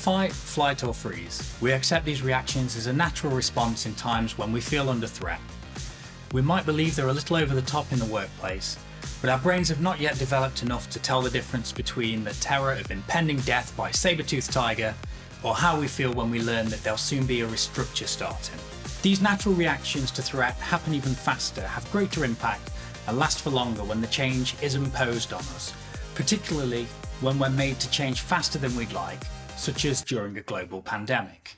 Fight, flight or freeze. We accept these reactions as a natural response in times when we feel under threat. We might believe they're a little over the top in the workplace, but our brains have not yet developed enough to tell the difference between the terror of impending death by a saber-toothed tiger or how we feel when we learn that there'll soon be a restructure starting. These natural reactions to threat happen even faster, have greater impact, and last for longer when the change is imposed on us, particularly when we're made to change faster than we'd like, such as during a global pandemic.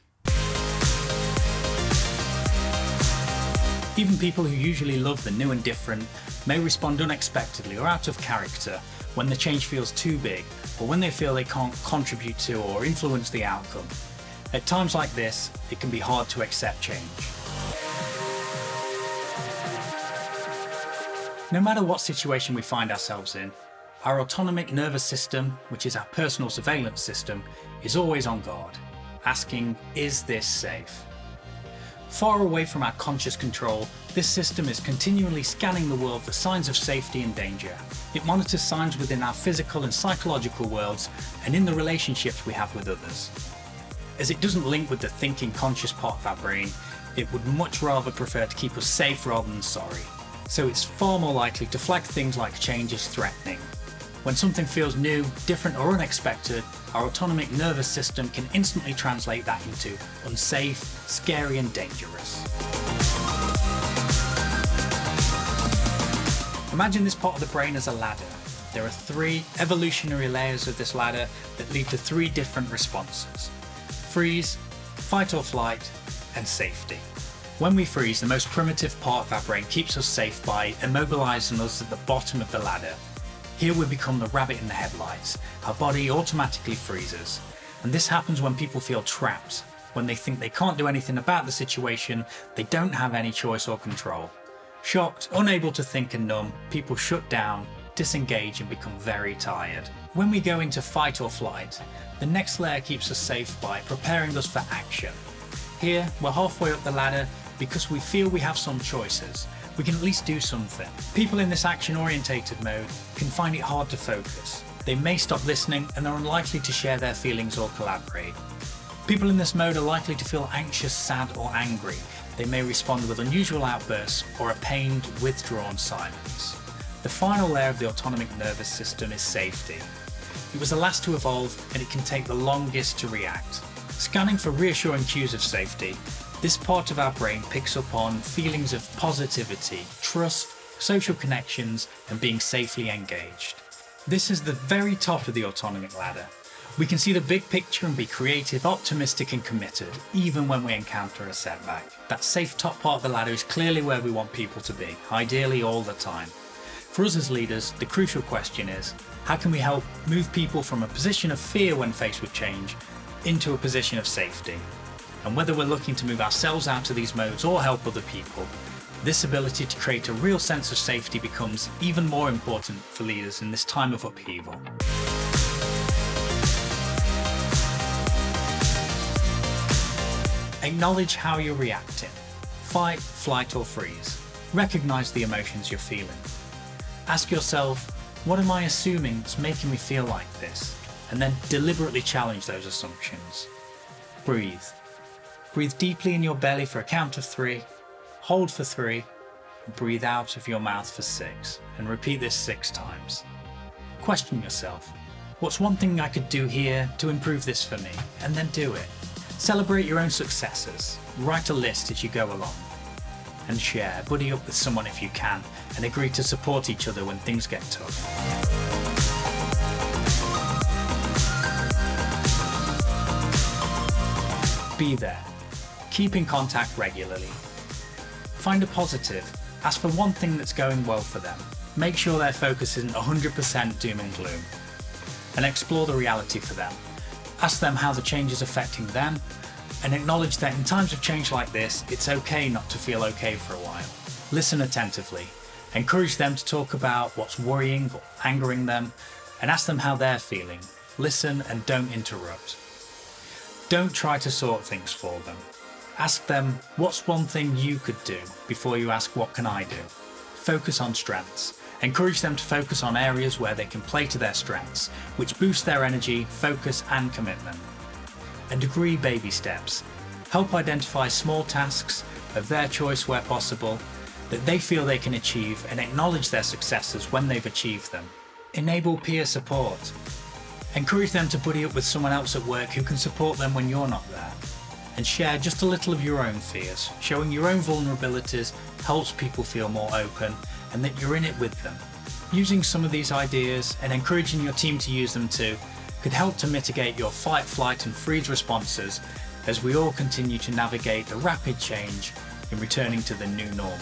Even people who usually love the new and different may respond unexpectedly or out of character when the change feels too big, or when they feel they can't contribute to or influence the outcome. At times like this, it can be hard to accept change. No matter what situation we find ourselves in, our autonomic nervous system, which is our personal surveillance system, is always on guard, asking, is this safe? Far away from our conscious control, this system is continually scanning the world for signs of safety and danger. It monitors signs within our physical and psychological worlds and in the relationships we have with others. As it doesn't link with the thinking conscious part of our brain, it would much rather prefer to keep us safe rather than sorry. So it's far more likely to flag things like change as threatening. When something feels new, different or unexpected, our autonomic nervous system can instantly translate that into unsafe, scary and dangerous. Imagine this part of the brain as a ladder. There are 3 evolutionary layers of this ladder that lead to 3 different responses: freeze, fight or flight, and safety. When we freeze, the most primitive part of our brain keeps us safe by immobilizing us at the bottom of the ladder. Here we become the rabbit in the headlights. Our body automatically freezes. And this happens when people feel trapped, when they think they can't do anything about the situation, they don't have any choice or control. Shocked, unable to think and numb, people shut down, disengage and become very tired. When we go into fight or flight, the next layer keeps us safe by preparing us for action. Here, we're halfway up the ladder because we feel we have some choices. We can at least do something. People in this action-orientated mode can find it hard to focus. They may stop listening and are unlikely to share their feelings or collaborate. People in this mode are likely to feel anxious, sad or angry. They may respond with unusual outbursts or a pained, withdrawn silence. The final layer of the autonomic nervous system is safety. It was the last to evolve and it can take the longest to react. Scanning for reassuring cues of safety, this part of our brain picks up on feelings of positivity, trust, social connections, and being safely engaged. This is the very top of the autonomic ladder. We can see the big picture and be creative, optimistic, and committed, even when we encounter a setback. That safe top part of the ladder is clearly where we want people to be, ideally all the time. For us as leaders, the crucial question is, how can we help move people from a position of fear when faced with change into a position of safety? And whether we're looking to move ourselves out of these modes or help other people, this ability to create a real sense of safety becomes even more important for leaders in this time of upheaval. Acknowledge how you're reacting. Fight, flight or freeze. Recognize the emotions you're feeling. Ask yourself, what am I assuming that's making me feel like this? And then deliberately challenge those assumptions. Breathe. Breathe deeply in your belly for a count of 3, hold for 3, and breathe out of your mouth for 6, and repeat this 6 times. Question yourself, what's one thing I could do here to improve this for me? And then do it. Celebrate your own successes, write a list as you go along, and share. Buddy up with someone if you can, and agree to support each other when things get tough. Be there. Keep in contact regularly. Find a positive. Ask for one thing that's going well for them. Make sure their focus isn't 100% doom and gloom. And explore the reality for them. Ask them how the change is affecting them, and acknowledge that in times of change like this, it's okay not to feel okay for a while. Listen attentively. Encourage them to talk about what's worrying or angering them, and ask them how they're feeling. Listen and don't interrupt. Don't try to sort things for them. Ask them, what's one thing you could do, before you ask, what can I do? Focus on strengths. Encourage them to focus on areas where they can play to their strengths, which boost their energy, focus and commitment. and agree baby steps. Help identify small tasks of their choice where possible that they feel they can achieve and acknowledge their successes when they've achieved them. Enable peer support. Encourage them to buddy up with someone else at work who can support them when you're not there. And share just a little of your own fears. Showing your own vulnerabilities helps people feel more open and that you're in it with them. Using some of these ideas and encouraging your team to use them too could help to mitigate your fight, flight and freeze responses as we all continue to navigate the rapid change in returning to the new normal.